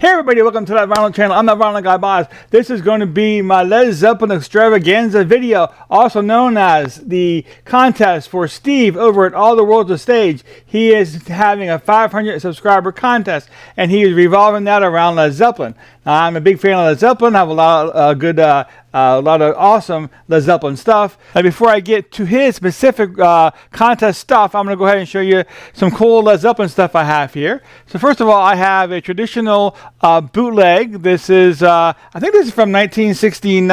Hey everybody, welcome to that vinyl channel. I'm that vinyl guy boss. This is going to be my Led Zeppelin extravaganza video, also known as the contest for Steve over at All the World's a Stage. He is having a 500 subscriber contest, and he is revolving that around Led Zeppelin. Now, I'm a big fan of Led Zeppelin. I have a lot of a lot of awesome Led Zeppelin stuff. Now, before I get to his specific contest stuff, I'm going to go ahead and show you some cool Led Zeppelin stuff I have here. So first of all, I have a traditional bootleg. This is, I think this is from 1969.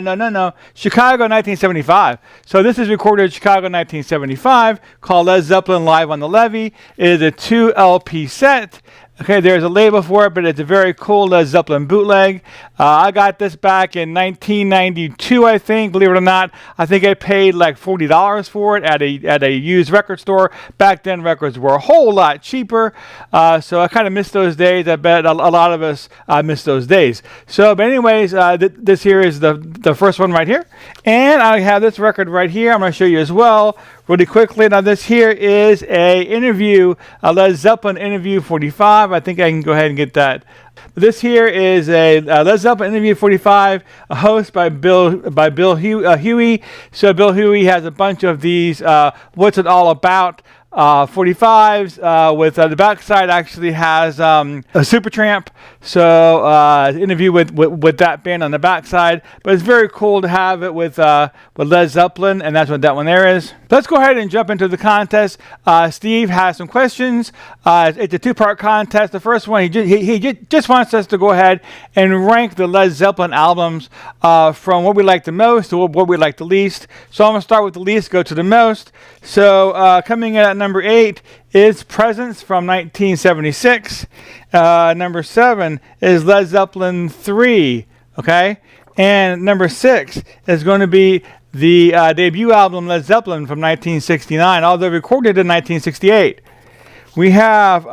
No, Chicago 1975. So this is recorded in Chicago 1975, called Led Zeppelin Live on the Levee. It is a 2 LP set. Okay, there's a label for it, but it's a very cool Led Zeppelin bootleg. I got this back in 1992, I think. Believe it or not, I think I paid like $40 for it at a used record store. Back then, records were a whole lot cheaper, so I kind of miss those days. I bet a lot of us miss those days. So, but anyways, this here is the first one right here, and I have this record right here. I'm going to show you as well really quickly. Now, this here is a interview, a Led Zeppelin interview 45. I think I can go ahead and get that. This here is a Led Zeppelin interview 45, a host by Bill Huey. So Bill Huey has a bunch of these What's It All About 45s with the backside actually has a Supertramp. So interview with that band on the backside, but it's very cool to have it with Led Zeppelin, and that's what that one there is. Let's go ahead and jump into the contest. Steve has some questions. It's a two-part contest. The first one, he just wants us to go ahead and rank the Led Zeppelin albums from what we like the most to what we like the least. So I'm going to start with the least, go to the most. So coming in at number 8 is Presence from 1976. Number 7 is Led Zeppelin 3. Okay, and number 6 is going to be the debut album Led Zeppelin from 1969, although recorded in 1968. We have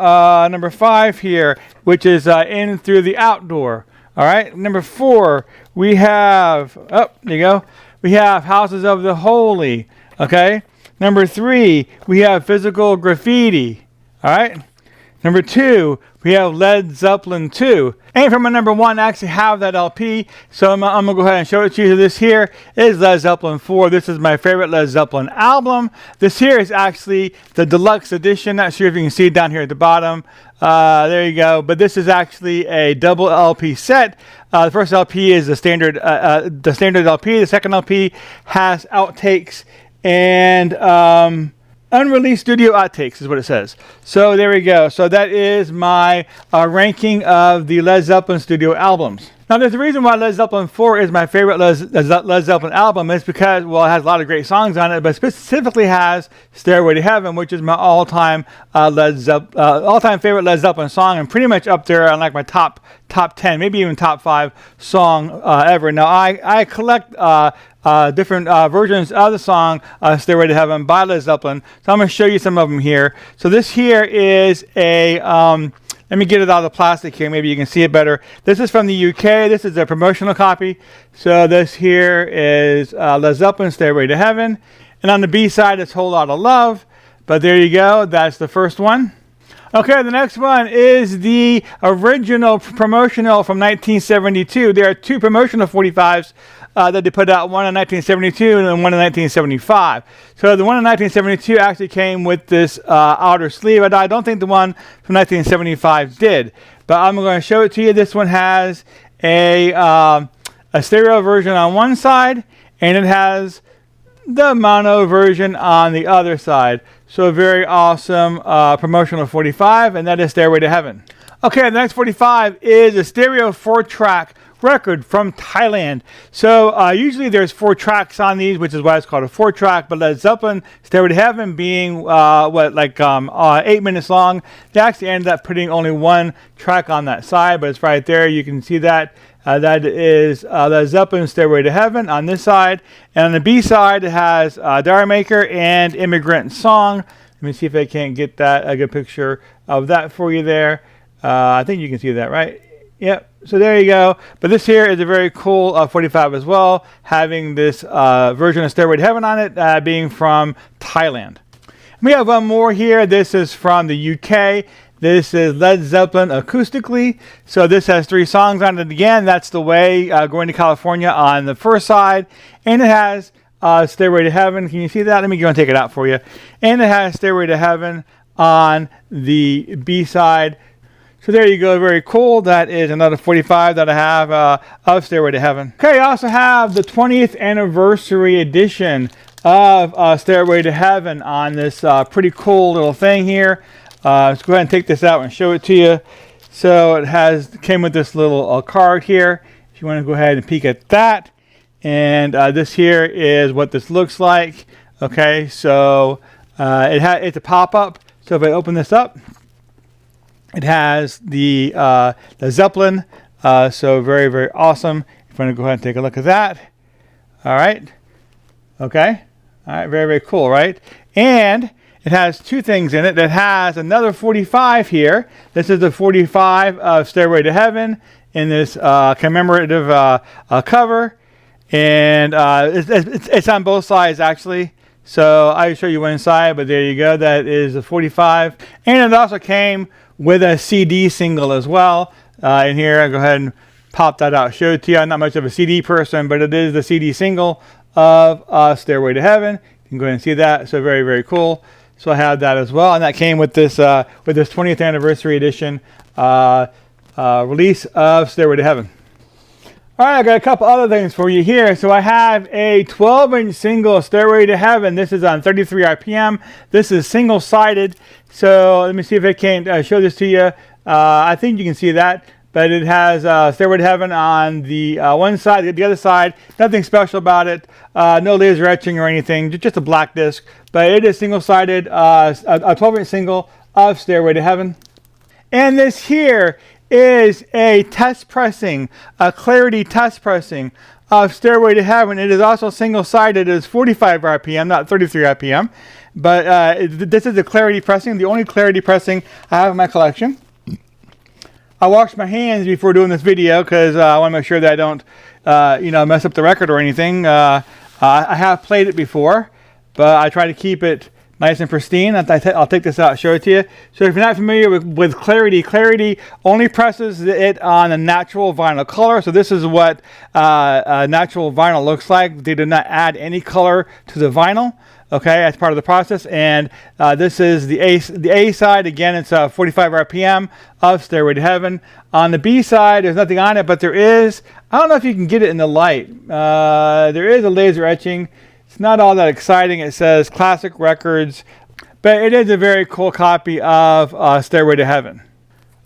number 5 here, which is In Through the Outdoor. All right, number 4, we have, there you go, we have Houses of the Holy. Okay, number 3, we have Physical Graffiti. All right, number 2, we have Led Zeppelin 2. And for my number 1, I actually have that LP, so I'm going to go ahead and show it to you. This here is Led Zeppelin 4. This is my favorite Led Zeppelin album. This here is actually the deluxe edition. Not sure if you can see it down here at the bottom. There you go. But this is actually a double LP set. The first LP is the standard LP. The second LP has outtakes and unreleased studio outtakes is what it says. So there we go. So that is my ranking of the Led Zeppelin studio albums. Now, there's a reason why Led Zeppelin 4 is my favorite Led Zeppelin album. Is because, well, it has a lot of great songs on it, but specifically has Stairway to Heaven, which is my all-time favorite Led Zeppelin song, and pretty much up there on like my top 10, maybe even top 5 song ever. Now, I collect different versions of the song Stairway to Heaven by Led Zeppelin, so I'm going to show you some of them here. So this here is a let me get it out of the plastic here. Maybe you can see it better. This is from the UK. This is a promotional copy. So this here is Led Zeppelin, Stairway to Heaven. And on the B side, it's Whole Lotta Love. But there you go. That's the first one. Okay, the next one is the original promotional from 1972. There are 2 promotional 45s that they put out, one in 1972 and one in 1975. So the one in 1972 actually came with this outer sleeve. I don't think the one from 1975 did, but I'm going to show it to you. This one has a stereo version on one side, and it has the mono version on the other side. So a very awesome promotional 45, and that is Stairway to Heaven. Okay, the next 45 is a stereo 4-track record from Thailand. So usually there's 4 tracks on these, which is why it's called a 4-track, but Led Zeppelin, Stairway to Heaven being 8 minutes long, they actually ended up putting only 1 track on that side, but it's right there. You can see that. That is Led Zeppelin, Stairway to Heaven on this side. And on the B side, it has Diary Maker and Immigrant Song. Let me see if I can't get a good picture of that for you there. I think you can see that, right? Yep. So there you go. But this here is a very cool 45 as well, having this version of Stairway to Heaven on it, being from Thailand. We have one more here. This is from the UK. This is Led Zeppelin acoustically. So this has 3 songs on it again. That's The Way, Going to California on the first side. And it has Stairway to Heaven. Can you see that? Let me go and take it out for you. And it has Stairway to Heaven on the B side. So there you go, very cool. That is another 45 that I have of Stairway to Heaven. Okay, I also have the 20th anniversary edition of Stairway to Heaven on this pretty cool little thing here. Let's go ahead and take this out and show it to you. So it came with this little card here. If you want to go ahead and peek at that. And this here is what this looks like. Okay, so it's a pop-up. So if I open this up, it has the Zeppelin, so very, very awesome. If you want to go ahead and take a look at that. All right. Okay. All right. Very, very cool, right? And it has 2 things in it. It has another 45 here. This is the 45 of Stairway to Heaven in this commemorative cover. And it's on both sides, actually. So I'll show you one side, but there you go. That is the 45. And it also came with a CD single as well. In here, I'll go ahead and pop that out, show it to you. I'm not much of a CD person, but it is the CD single of Stairway to Heaven. You can go ahead and see that. So very, very cool. So I have that as well, and that came with this 20th anniversary edition release of Stairway to Heaven. All right, I got a couple other things for you here. So I have a 12-inch single Stairway to Heaven. This is on 33 RPM. This is single-sided. So let me see if I can show this to you. I think you can see that. But it has Stairway to Heaven on the one side. The other side, nothing special about it. No laser etching or anything. Just a black disc. But it is single-sided, a 12-inch single of Stairway to Heaven. And this here is a test pressing, a clarity test pressing of Stairway to Heaven. It is also single-sided. It is 45 RPM, not 33 RPM. But this is the clarity pressing, the only clarity pressing I have in my collection. I washed my hands before doing this video because I want to make sure that I don't, mess up the record or anything. I have played it before, but I try to keep it nice and pristine. I'll take this out and show it to you. So if you're not familiar with clarity, clarity only presses it on a natural vinyl color. So this is what natural vinyl looks like. They do not add any color to the vinyl. Okay, as part of the process. And this is the A side. Again, it's 45 RPM of Stairway to Heaven. On the B side, there's nothing on it, but there is, I don't know if you can get it in the light. There is a laser etching. It's not all that exciting. It says Classic Records, but it is a very cool copy of Stairway to Heaven.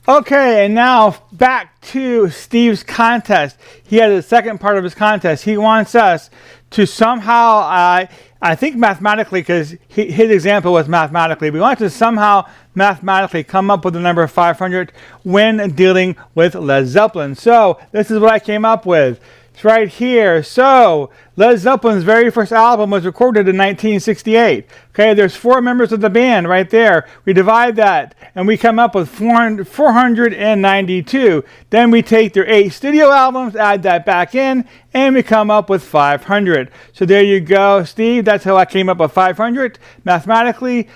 Okay, and now back to Steve's contest. He has a second part of his contest. He wants us to somehow, I think mathematically, because his example was mathematically, we want to somehow mathematically come up with the number 500 when dealing with Led Zeppelin. So this is what I came up with. It's right here. So Led Zeppelin's very first album was recorded in 1968. Okay, there's 4 members of the band right there. We divide that and we come up with 492. Then we take their 8 studio albums, add that back in, and we come up with 500. So there you go, Steve. That's how I came up with 500 mathematically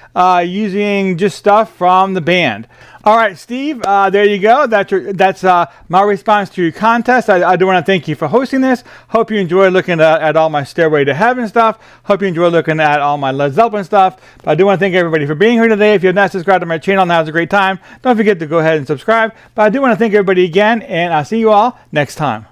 using just stuff from the band. All right, Steve, there you go. That's my response to your contest. I do want to thank you for hosting this. Hope you enjoyed looking at all my Stairway to Heaven stuff. Hope you enjoyed looking at all my Led Zeppelin stuff. But I do want to thank everybody for being here today. If you have not subscribed to my channel, now is a great time. Don't forget to go ahead and subscribe. But I do want to thank everybody again, and I'll see you all next time.